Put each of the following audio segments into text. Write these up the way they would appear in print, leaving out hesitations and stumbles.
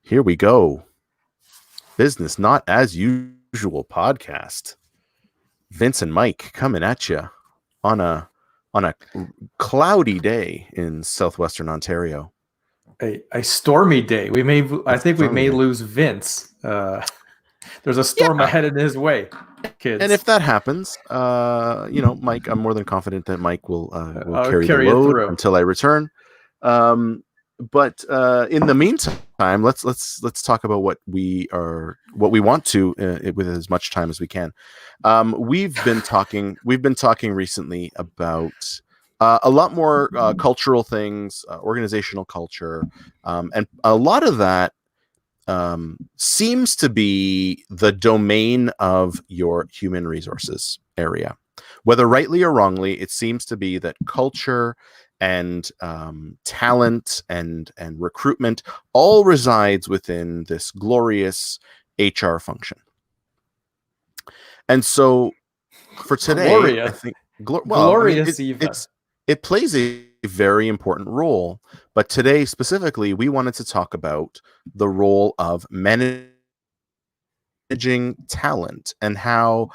Here we go. Business Not As Usual podcast. Vince and Mike coming at you on a cloudy day in southwestern Ontario. A stormy day. I think we may lose Vince. There's a storm ahead in his way, kids. And if that happens, Mike, I'm more than confident that Mike will carry the load until I return. But in the meantime, let's talk about what we want to with as much time as we can. We've been talking recently about a lot more cultural things, organizational culture, and a lot of that seems to be the domain of your human resources area. Whether rightly or wrongly, it seems to be that culture and talent and recruitment all resides within this glorious HR function. And so for today, I think it plays a very important role. But today specifically, we wanted to talk about the role of managing talent and how,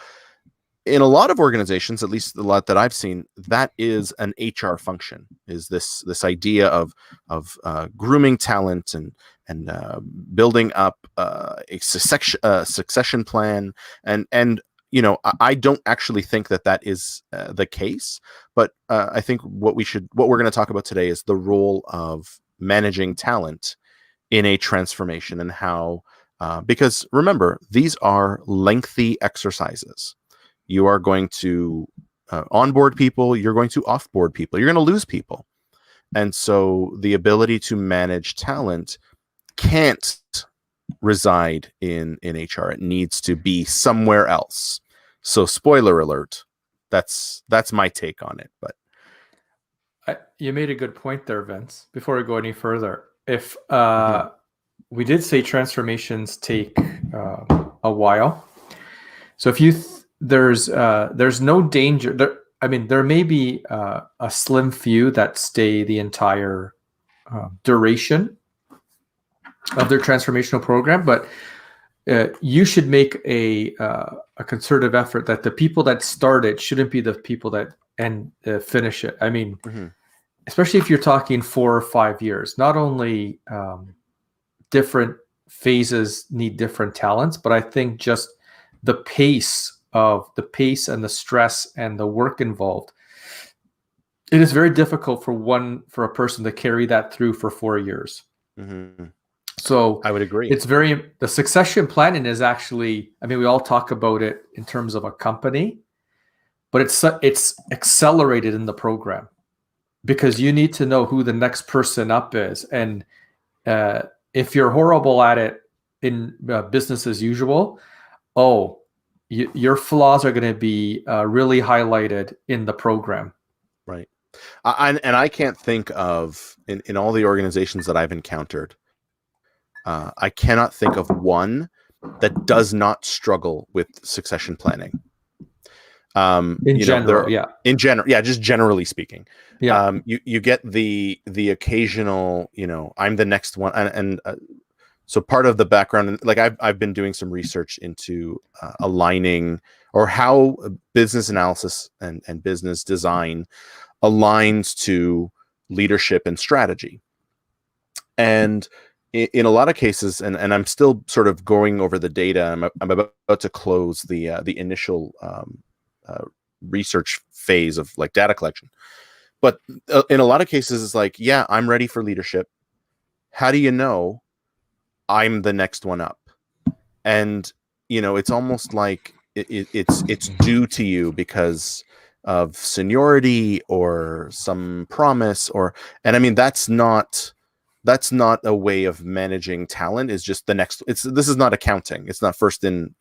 in a lot of organizations, at least a lot that I've seen, that is an HR function. Is this idea of grooming talent and building up a succession plan and I don't actually think that is the case, but I think what we're going to talk about today is the role of managing talent in a transformation and how, because remember, these are lengthy exercises. You are going to onboard people, you're going to offboard people, you're going to lose people. And so the ability to manage talent can't reside in HR. It needs to be somewhere else. So spoiler alert, that's my take on it. But you made a good point there, Vince. Before we go any further, if we did say transformations take a while, so if there's no danger there. I mean, there may be a slim few that stay the entire duration of their transformational program, but you should make a concerted effort that the people that start it shouldn't be the people that finish it. I mean, especially if you're talking 4 or 5 years, not only different phases need different talents, but I think just the pace and the stress and the work involved, it is very difficult for a person to carry that through for 4 years. Mm-hmm. So I would agree. The succession planning is actually, I mean, we all talk about it in terms of a company, but it's accelerated in the program because you need to know who the next person up is. And if you're horrible at it in business as usual, your flaws are going to be really highlighted in the program. Right. I can't think of, in all the organizations that I've encountered, I cannot think of one that does not struggle with succession planning. In general, just generally speaking. Yeah. You get the occasional, I'm the next one, and so part of the background, like I've been doing some research into aligning or how business analysis and business design aligns to leadership and strategy. And in a lot of cases, and I'm still sort of going over the data, I'm about to close the initial research phase of like data collection. But in a lot of cases, it's like, yeah, I'm ready for leadership. How do you know I'm the next one up? And it's almost like it's due to you because of seniority or some promise, and I mean that's not a way of managing talent. Is just the next. This is not accounting. It's not first in,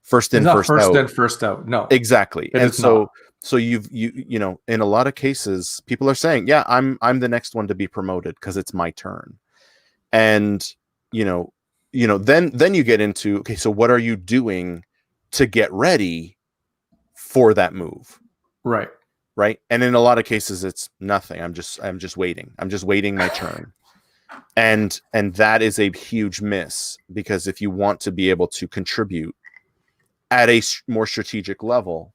first in, first out. No, exactly. And so you've in a lot of cases, people are saying, yeah, I'm the next one to be promoted because it's my turn. And then you get into, okay, so what are you doing to get ready for that move? Right. And in a lot of cases, it's nothing. I'm just waiting. I'm just waiting my turn. And that is a huge miss, because if you want to be able to contribute at a more strategic level,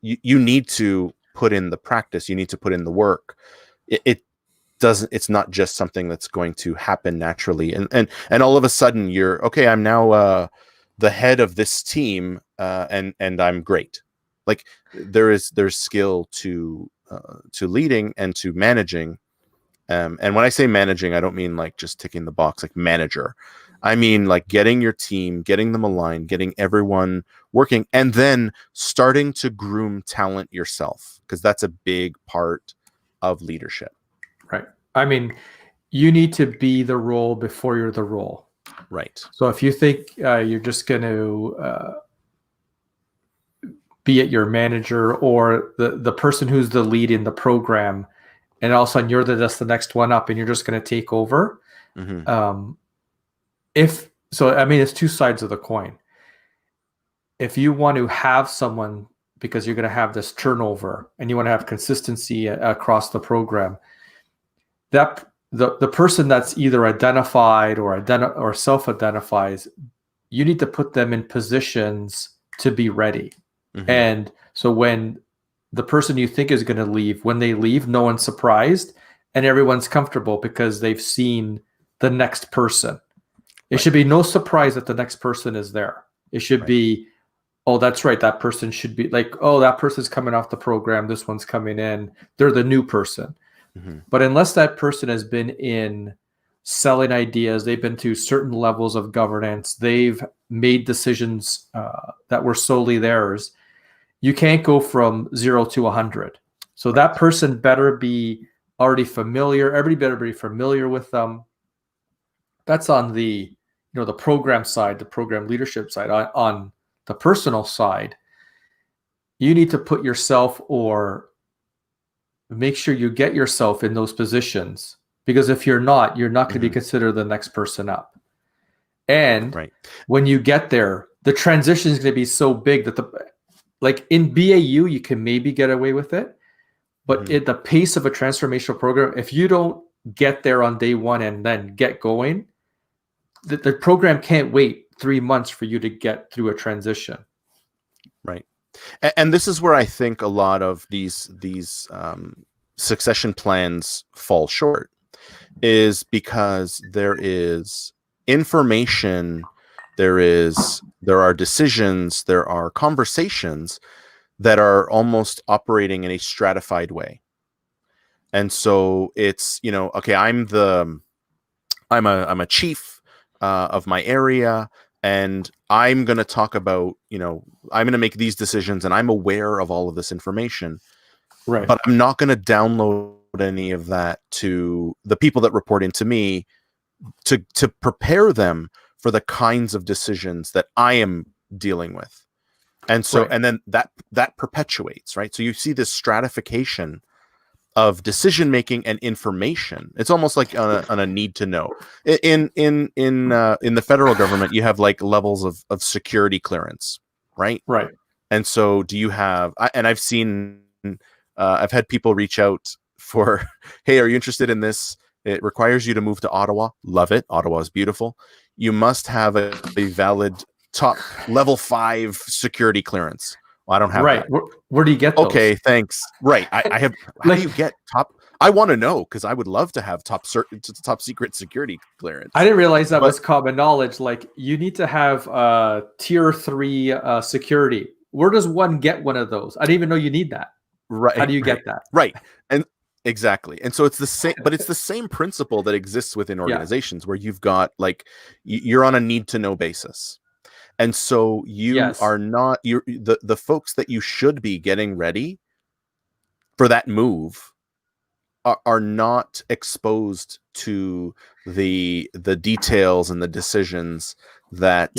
you need to put in the practice, you need to put in the work. It doesn't, it's not just something that's going to happen naturally, and all of a sudden you're okay, I'm now the head of this team, and I'm great. Like there's skill to leading and to managing. And when I say managing, I don't mean like just ticking the box, like manager. I mean like getting your team, getting them aligned, getting everyone working, and then starting to groom talent yourself, because that's a big part of leadership. Right. I mean, you need to be the role before you're the role. Right. So if you think you're just going to be it your manager or the person who's the lead in the program, and all of a sudden you're just the next one up and you're just going to take over. Mm-hmm. If so, I mean, it's two sides of the coin. If you want to have someone, because you're going to have this turnover and you want to have consistency across the program, that the person that's either identified or self-identifies, you need to put them in positions to be ready. Mm-hmm. And so when the person you think is going to leave, when they leave, no one's surprised and everyone's comfortable because they've seen the next person. It should be no surprise that the next person is there. It should be, oh, that's right, that person should be like, oh, that person's coming off the program, this one's coming in, they're the new person. Mm-hmm. But unless that person has been in selling ideas, they've been to certain levels of governance, they've made decisions that were solely theirs, you can't go from 0 to 100. So that person better be already familiar. Everybody better be familiar with them. That's on the, the program side, the program leadership side. On the personal side, you need to put yourself, or make sure you get yourself in those positions, because if you're not going to be considered the next person up. And when you get there, the transition is going to be so big that like in BAU, you can maybe get away with it, but at the pace of a transformational program, if you don't get there on day one and then get going, the program can't wait 3 months for you to get through a transition. Right. And this is where I think a lot of these succession plans fall short, is because there is information, there are decisions, there are conversations that are almost operating in a stratified way. And so it's, okay, I'm a chief of my area, and I'm going to talk about, I'm going to make these decisions, and I'm aware of all of this information, right? But I'm not going to download any of that to the people that report into me to prepare them for the kinds of decisions that I am dealing with. And so, and then that perpetuates, right? So you see this stratification of decision making and information. It's almost like on a need to know. In the federal government, you have like levels of security clearance, right? Right. And so, do you have? I've seen, I've had people reach out for, hey, are you interested in this? It requires you to move to Ottawa. Love it. Ottawa is beautiful. You must have a valid top level 5 security clearance. Well, I don't have that. Where do you get those? Okay, thanks. Right. I have. How do you get top? I want to know, because I would love to have top secret security clearance. I didn't realize that was common knowledge. Like, you need to have tier 3 security. Where does one get one of those? I didn't even know you need that. Right. How do you get that? Right. And exactly. And so it's the same, but it's the same principle that exists within organizations, where you've got like, you're on a need to know basis. And so you are not, the folks that you should be getting ready for that move are not exposed to the details and the decisions that,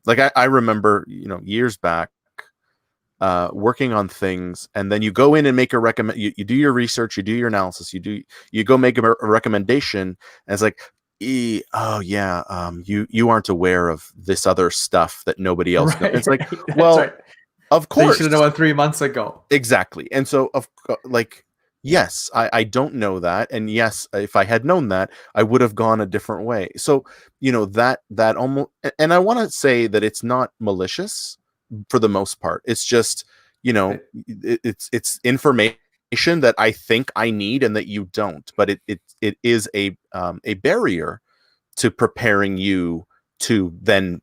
like I remember, years back, working on things, and then you go in and make a you do your research, you do your analysis, you go make a recommendation, and it's like, you aren't aware of this other stuff that nobody else knows. It's like, well, of course, you should have known 3 months ago. Exactly. And so Yes, I don't know that. And yes, if I had known that, I would have gone a different way. So, that almost, and I want to say that it's not malicious for the most part. It's just, it's information that I think I need and that you don't, but it is a barrier to preparing you to then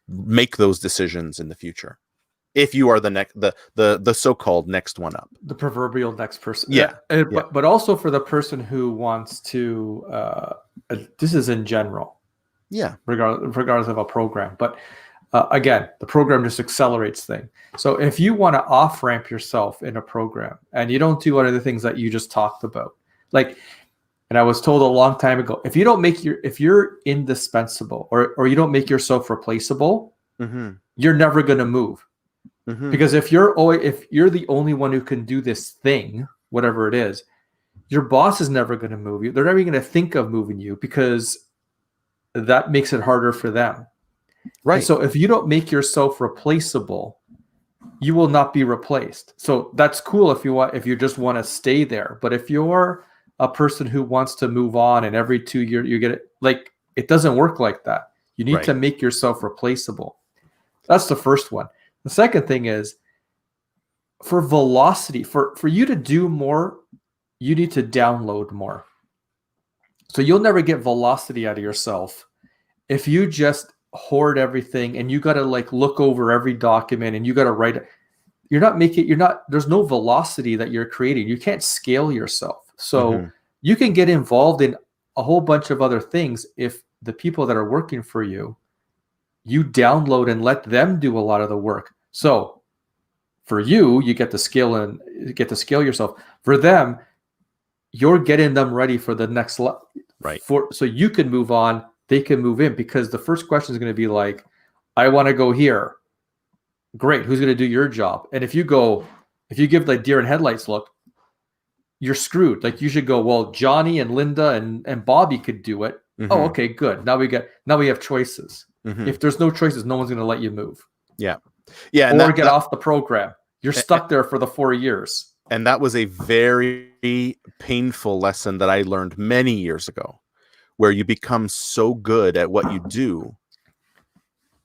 make those decisions in the future. If you are the next, the so-called next one up, the proverbial next person. yeah, But also for the person who wants to, this is in general, yeah, regardless of a program. But again, the program just accelerates things. So if you want to off ramp yourself in a program and you don't do one of the things that you just talked about, like, and I was told a long time ago, if you're indispensable or you don't make yourself replaceable, you're never going to move. Because if you're the only one who can do this thing, whatever it is, your boss is never going to move you. They're never going to think of moving you because that makes it harder for them. Right. And so if you don't make yourself replaceable, you will not be replaced. So that's cool if you just want to stay there. But if you're a person who wants to move on and every 2 years you get it, like, it doesn't work like that. You need to make yourself replaceable. That's the first one. The second thing is, for velocity, for you to do more, you need to download more. So you'll never get velocity out of yourself if you just hoard everything and you got to like look over every document and you got to write it. There's no velocity that you're creating. You can't scale yourself. So you can get involved in a whole bunch of other things if the people that are working for you download and let them do a lot of the work. So for you get to scale yourself. For them, you're getting them ready for the next level. Right. So you can move on, they can move in, because the first question is going to be like, I want to go here. Great. Who's going to do your job? And if you give like deer in headlights look, you're screwed. Like, you should go, well, Johnny and Linda and Bobby could do it. Oh, okay, good. Now we have choices. If there's no choices, no one's going to let you move. Yeah. Yeah. Or get off the program. You're stuck there for the 4 years. And that was a very painful lesson that I learned many years ago, where you become so good at what you do.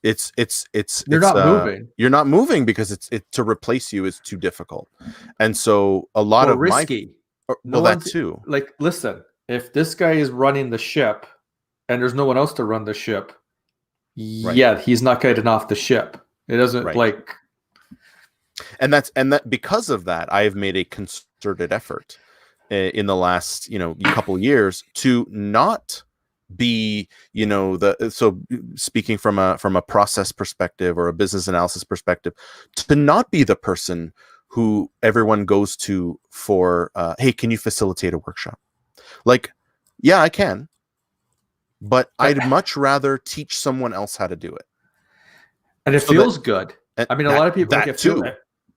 You're not moving. You're not moving because to replace you is too difficult. And so a lot of risky. That too. Like, listen, if this guy is running the ship and there's no one else to run the ship, yeah, he's not getting off the ship. It doesn't like. And because of that, I have made a concerted effort in the last, couple of years to not be, so speaking from a process perspective or a business analysis perspective, to not be the person who everyone goes to for, hey, can you facilitate a workshop? Like, yeah, I can, but I'd much rather teach someone else how to do it. And it feels good. I mean, a lot of people like it too.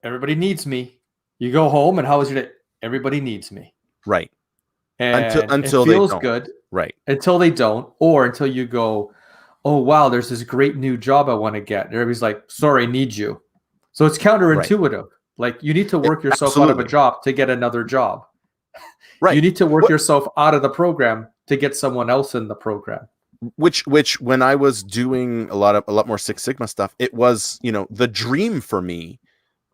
Everybody needs me. You go home and how was your day? Everybody needs me. Right. And until it feels they don't. good. Right. Until they don't, or until you go, oh wow, there's this great new job I want to get. And everybody's like, sorry, I need you. So it's counterintuitive. Right. Like, you need to work yourself out of a job to get another job. Right. You need to work yourself out of the program to get someone else in the program. Which when I was doing a lot more Six Sigma stuff, it was, the dream for me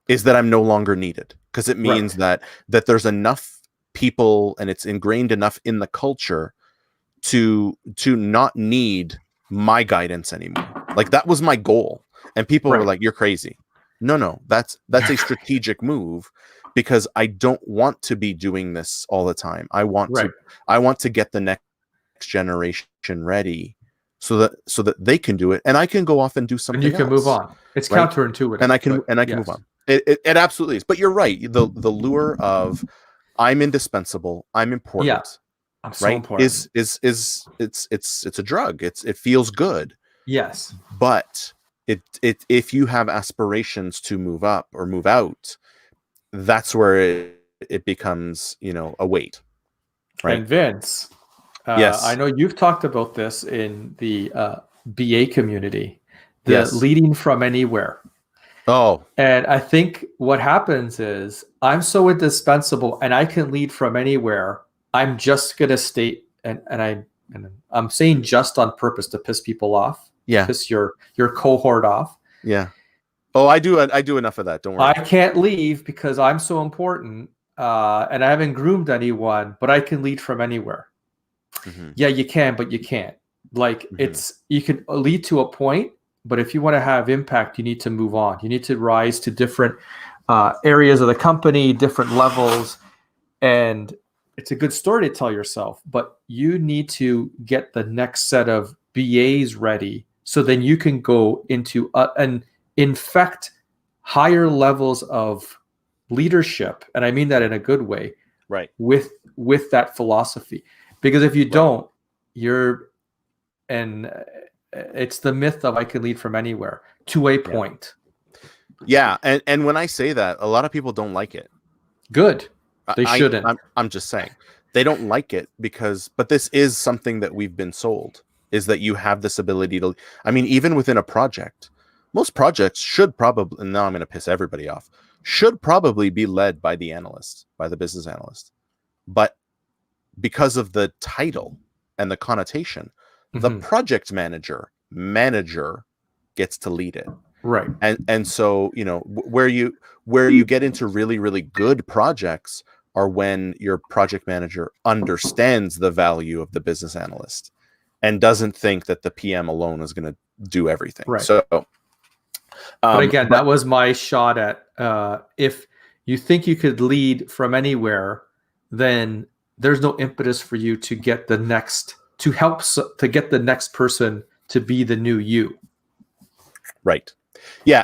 is that I'm no longer needed, because it means that there's enough people and it's ingrained enough in the culture to not need my guidance anymore. Like, that was my goal. And people were like, you're crazy. No, that's a strategic move, because I don't want to be doing this all the time. I want to get the next generation ready so that they can do it, and I can go off and do something else. And you can move on. It's counterintuitive. And I can move on. It absolutely is. But you're right. The lure of I'm indispensable, I'm important. Yeah. I'm so important. Is it's a drug. It feels good. Yes. But if you have aspirations to move up or move out, that's where it becomes, a weight. Right. And Vince, yes, I know you've talked about this in the BA community, the leading from anywhere. Oh, And I think what happens is I'm so indispensable and I can lead from anywhere. I'm just gonna state and I'm saying just on purpose to piss people off, yeah, piss your cohort off. yeah. Oh, I do enough of that. Don't I worry. can't leave because I'm so important, and I haven't groomed anyone, but I can lead from anywhere. Hmm. Yeah, you can, but you can't. Like Hmm. you can lead to a point, but if you want to have impact, you need to move on. You need to rise to different areas of the company, different levels, and it's a good story to tell yourself. But you need to get the next set of BAs ready, so then you can go into and infect higher levels of leadership, and I mean that in a good way, Right. with that philosophy. Because if you Right. don't, you're and it's the myth of I can lead from anywhere to a Yeah. point. Yeah, and when I say that, a lot of people don't like it. Good. They I shouldn't. I'm just saying they don't like it because, but this is something that we've been sold, is that you have this ability to. I mean, even within a project, most projects should probably. And now I'm going to piss everybody off. Should probably be led by the analyst, by the business analyst, but because of the title and the connotation, the project manager gets to lead it. Right. And so, where you get into really, really good projects are when your project manager understands the value of the business analyst and doesn't think that the PM alone is going to do everything. Right. So but again, that was my shot at if you think you could lead from anywhere, then there's no impetus for you to get the next to get the next person to be the new you. Right. Yeah,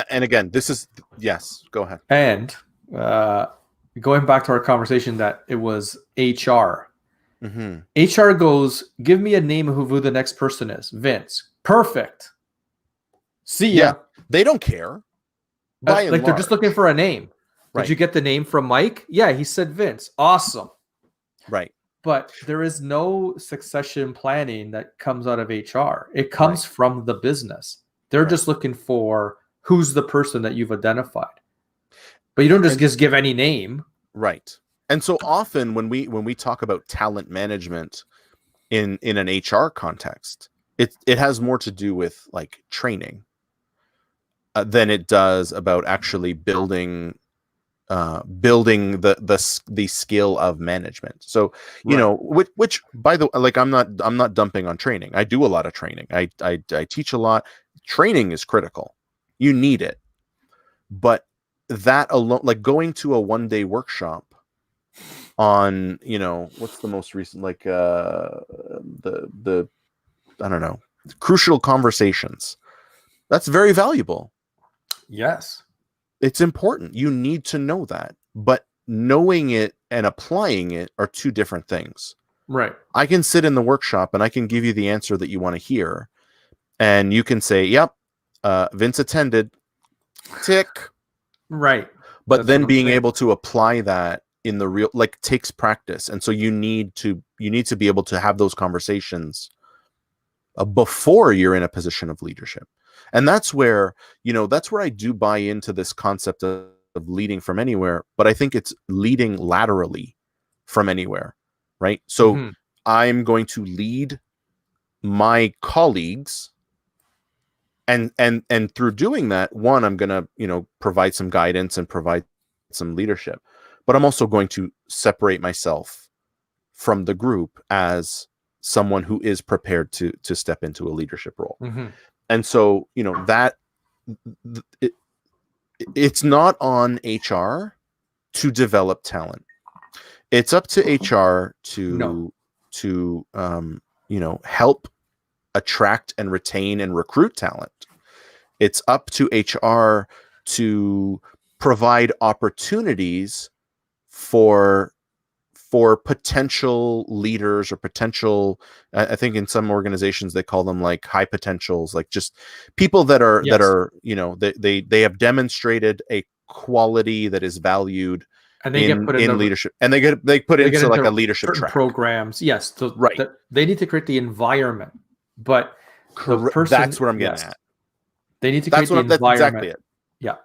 and again, this is yes. Go ahead. And going back to our conversation that it was HR. Mm-hmm. HR goes, give me a name of who the next person is. Vince. Perfect. See ya. Yeah, they don't care. Like they're just looking for a name. Right. Did you get the name from Mike? Yeah, he said Vince. Awesome. Right. But there is no succession planning that comes out of HR. It comes from the business. They're just looking for who's the person that you've identified. But you don't just give any name. Right. And so often when we talk about talent management in an HR context, it has more to do with like training than it does about actually building the skill of management. So which by the way, like I'm not dumping on training. I do a lot of training. I teach a lot. Training is critical. You need it. But that alone, like going to a 1-day workshop on, what's the most recent, like the I don't know, crucial conversations, that's very valuable. Yes, it's important. You need to know that, but knowing it and applying it are two different things. Right. I can sit in the workshop and I can give you the answer that you want to hear, and you can say, yep, Vince attended, tick. Right. But that's then being able to apply that in the real, like, takes practice. And so you need to be able to have those conversations before you're in a position of leadership. And that's where I do buy into this concept of leading from anywhere, but I think it's leading laterally from anywhere, right? So I'm going to lead my colleagues, and through doing that, one, I'm going to provide some guidance and provide some leadership, but I'm also going to separate myself from the group as someone who is prepared to step into a leadership role. And so that it's not on HR to develop talent. It's up to HR to help attract and retain and recruit talent. It's up to HR to provide opportunities for potential leaders or potential, I think in some organizations they call them like high potentials, like just people that are they have demonstrated a quality that is valued, and they get put in leadership, and they get put into like a leadership track programs. Yes, they need to create the environment, but the person, that's what I'm getting at. They need to create the environment. That's exactly it. Yeah,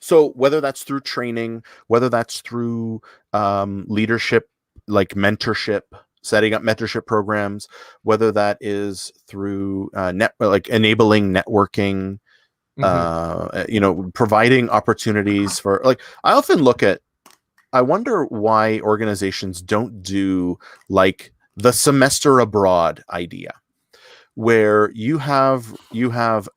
So whether that's through training, whether that's through leadership, like mentorship, setting up mentorship programs, whether that is through like enabling networking, providing opportunities for, like, I wonder why organizations don't do like the semester abroad idea, where you have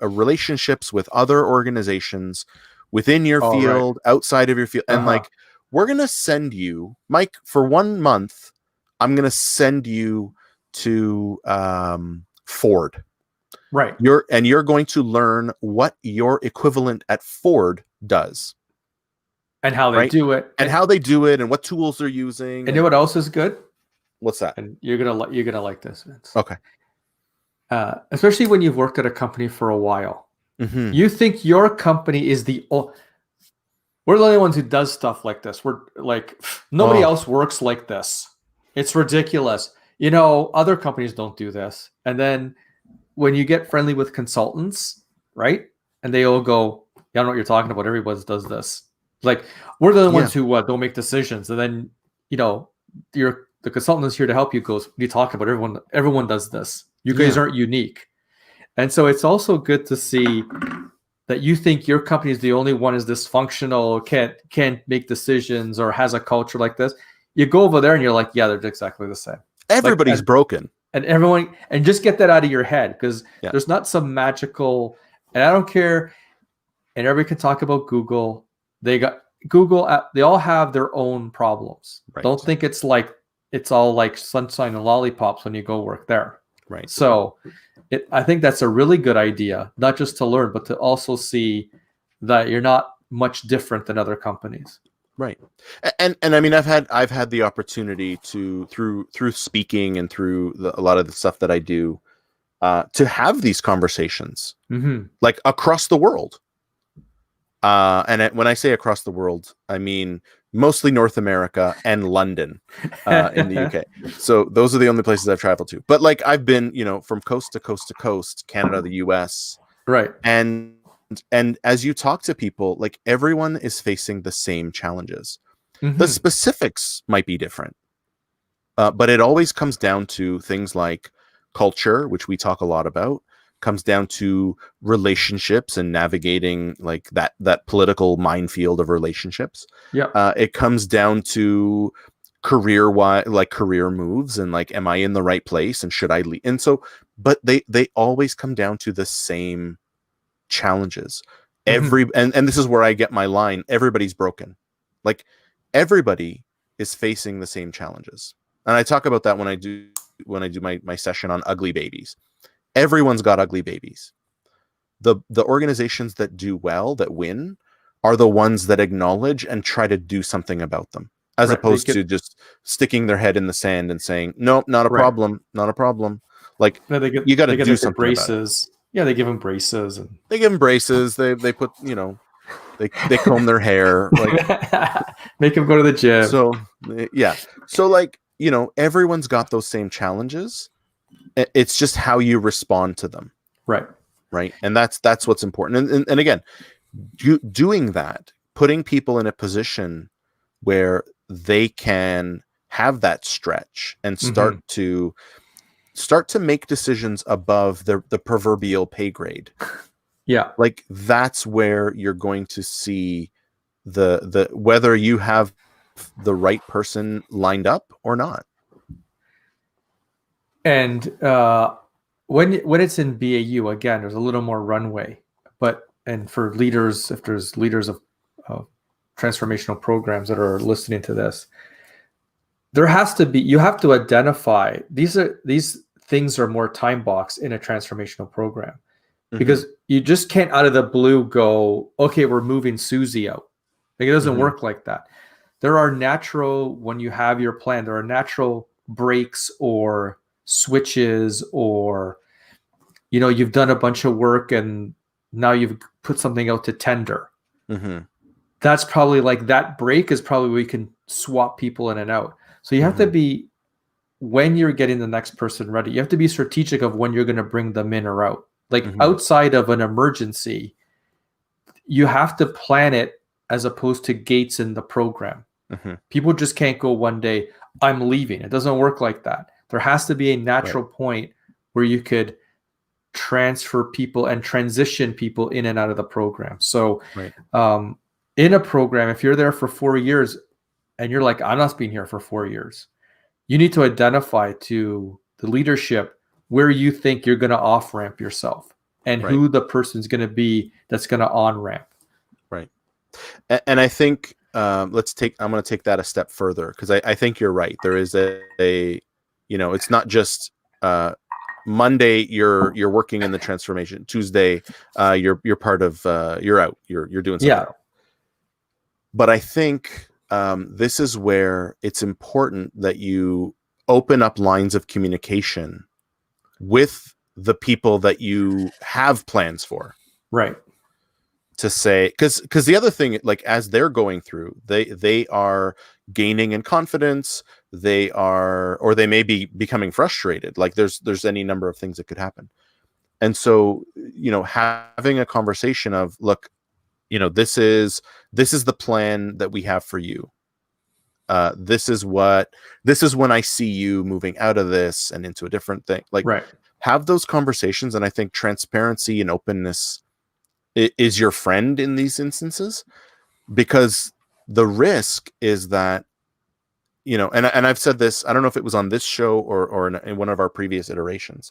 relationships with other organizations within your field, outside of your field, and like, we're gonna send you, Mike, for 1 month. I'm gonna send you to Ford. Right. You're going to learn what your equivalent at Ford does, and how they do it, and how they do it, and what tools they're using. And you know what else is good? What's that? And you're gonna like this, Vince. Okay. Especially when you've worked at a company for a while, you think your company is we're the only ones who does stuff like this. We're like, nobody else works like this. It's ridiculous. Other companies don't do this. And then when you get friendly with consultants, right? And they all go, yeah, I don't know what you're talking about. Everybody does this. Like, we're the ones who don't make decisions. And then, the consultant is here to help you. Goes, what are you talking about? Everyone does this. You guys aren't unique. And so it's also good to see that you think your company is the only one is dysfunctional, can't make decisions, or has a culture like this. You go over there and you're like, yeah, they're exactly the same. Everybody's broken. And just get that out of your head, because there's not some magical, and I don't care. And everybody can talk about Google. They all have their own problems. Right. Don't think it's all like sunshine and lollipops when you go work there. Right. So I think that's a really good idea, not just to learn, but to also see that you're not much different than other companies. Right. And I mean, I've had the opportunity to, through speaking and through a lot of the stuff that I do, to have these conversations, like across the world. When I say across the world, I mean mostly North America and London, in the UK. So those are the only places I've traveled to. But like, I've been, from coast to coast to coast, Canada, the US. Right. And as you talk to people, like, everyone is facing the same challenges. The specifics might be different, but it always comes down to things like culture, which we talk a lot about, comes down to relationships and navigating like that political minefield of relationships. Yeah. It comes down to career moves, and like, am I in the right place, and should I leave? And so, but they always come down to the same challenges. And this is where I get my line: everybody's broken. Like, everybody is facing the same challenges. And I talk about that when I do my session on ugly babies. Everyone's got ugly babies. The organizations that do well, that win, are the ones that acknowledge and try to do something about them, as opposed to just sticking their head in the sand and saying, no, not a problem, not a problem. Like, you got to do something about it. Yeah, they give them braces, and they give them braces. They put, they comb their hair, like, make them go to the gym. So yeah, so like, everyone's got those same challenges. It's just how you respond to them. Right. And that's what's important. And again, doing that, putting people in a position where they can have that stretch and start to make decisions above the proverbial pay grade. Yeah. Like, that's where you're going to see the whether you have the right person lined up or not. And when it's in BAU, again, there's a little more runway. And for leaders, if there's leaders of transformational programs that are listening to this, you have to identify these things are more time boxed in a transformational program, because you just can't out of the blue go, okay, we're moving Susie out. Like, it doesn't work like that. There are natural, when you have your plan, there are natural breaks or switches, or you've done a bunch of work and now you've put something out to tender. That's probably, like, that break is probably where you can swap people in and out. So you have to be, when you're getting the next person ready, you have to be strategic of when you're going to bring them in or out. Like, outside of an emergency, you have to plan it as opposed to gates in the program. Mm-hmm. People just can't go one day, I'm leaving. It doesn't work like that. There has to be a natural point where you could transfer people and transition people in and out of the program. So in a program, if you're there for 4 years and you're like, I'm not being here for 4 years, you need to identify to the leadership where you think you're going to off ramp yourself and who the person's going to be that's going to on ramp. Right. And I think I'm going to take that a step further, because I think you're right. There is a it's not just Monday you're working in the transformation. Tuesday you're part of you're out. You're doing something else. But I think this is where it's important that you open up lines of communication with the people that you have plans for. Right. To say, because the other thing, like, as they're going through, they are gaining in confidence, or they may be becoming frustrated. Like there's any number of things that could happen. And so, having a conversation of, look, this is the plan that we have for you. This is when I see you moving out of this and into a different thing. Like, have those conversations. And I think transparency and openness is your friend in these instances, because the risk is that, and I've said this, I don't know if it was on this show or in one of our previous iterations,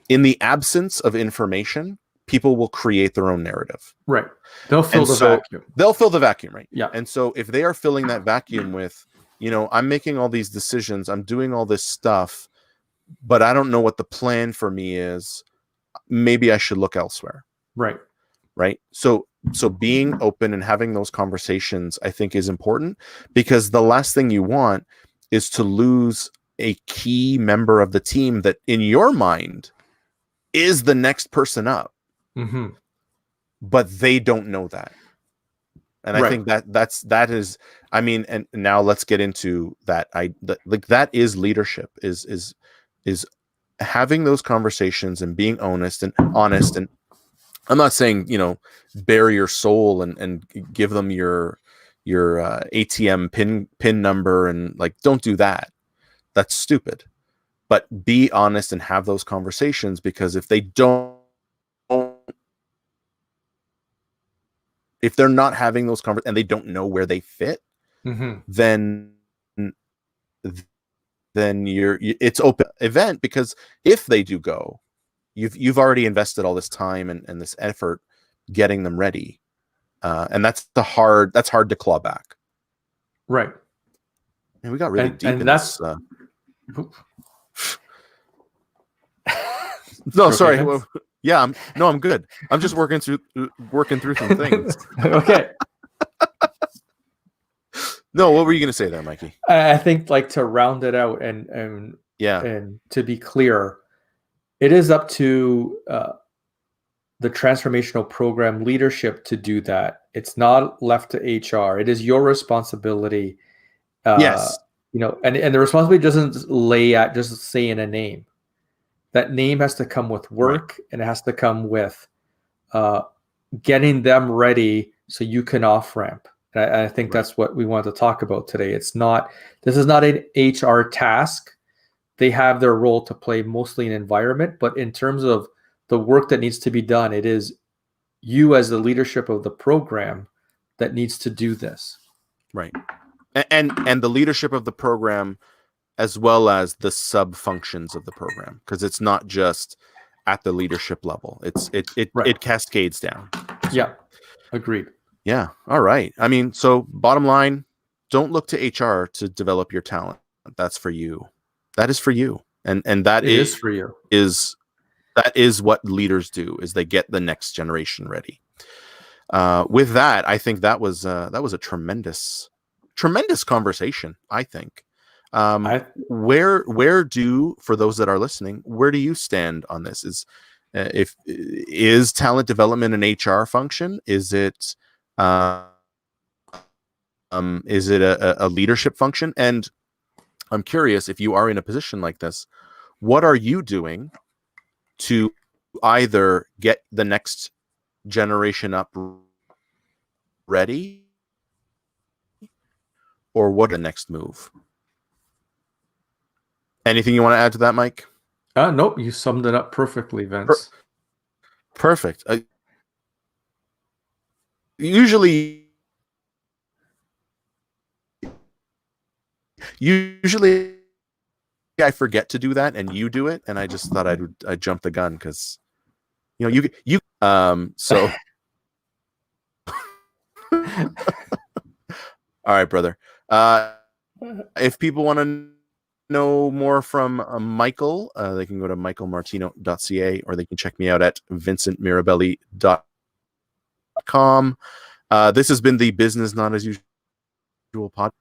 in the absence of information, people will create their own narrative. Right. They'll fill the vacuum. They'll fill the vacuum, right? Yeah. And so if they are filling that vacuum with, I'm making all these decisions, I'm doing all this stuff, but I don't know what the plan for me is, maybe I should look elsewhere. Right. Right. So being open and having those conversations, I think, is important, because the last thing you want is to lose a key member of the team that in your mind is the next person up. Mm-hmm. But they don't know that. And I think that is, I mean, and now let's get into that. That is leadership, is having those conversations and being honest. And I'm not saying, bare your soul and give them your ATM pin number, and like, don't do that. That's stupid. But be honest and have those conversations, because if they're not having those conversations and they don't know where they fit, then it's open event, because if they do go, you've already invested all this time and this effort getting them ready, and that's hard to claw back. Right. And we got really deep in this. No, sorry. Well, yeah, I'm good. I'm just working through some things. Okay. No, what were you going to say there, Mikey? I think, like, to round it out and to be clear, it is up to the transformational program leadership to do that. It's not left to HR. It is your responsibility. Yes. And the responsibility doesn't lay at just say in a name. That name has to come with work, and it has to come with getting them ready so you can off ramp. And I think that's what we want to talk about today. This is not an HR task. They have their role to play mostly in environment, but in terms of the work that needs to be done, it is you as the leadership of the program that needs to do this. Right. And the leadership of the program, as well as the sub functions of the program, because it's not just at the leadership level. It cascades down. Yeah. Agreed. Yeah. All right. I mean, so bottom line, don't look to HR to develop your talent. That's for you. That is for you. And that is for you. That is what leaders do, is they get the next generation ready. With that, I think that was a tremendous conversation, I think. Where do, for those that are listening, where do you stand on this? Is talent development an HR function? Is it a leadership function? And I'm curious, if you are in a position like this, what are you doing to either get the next generation up ready, or what the next move? Anything you want to add to that, Mike? Nope, you summed it up perfectly, Vince. Perfect. Usually I forget to do that, and you do it, and I just thought I'd jump the gun because you so. All right, brother. If people want to know more from Michael, they can go to michaelmartino.ca, or they can check me out at vincentmirabelli.com. This has been the Business Not As Usual podcast.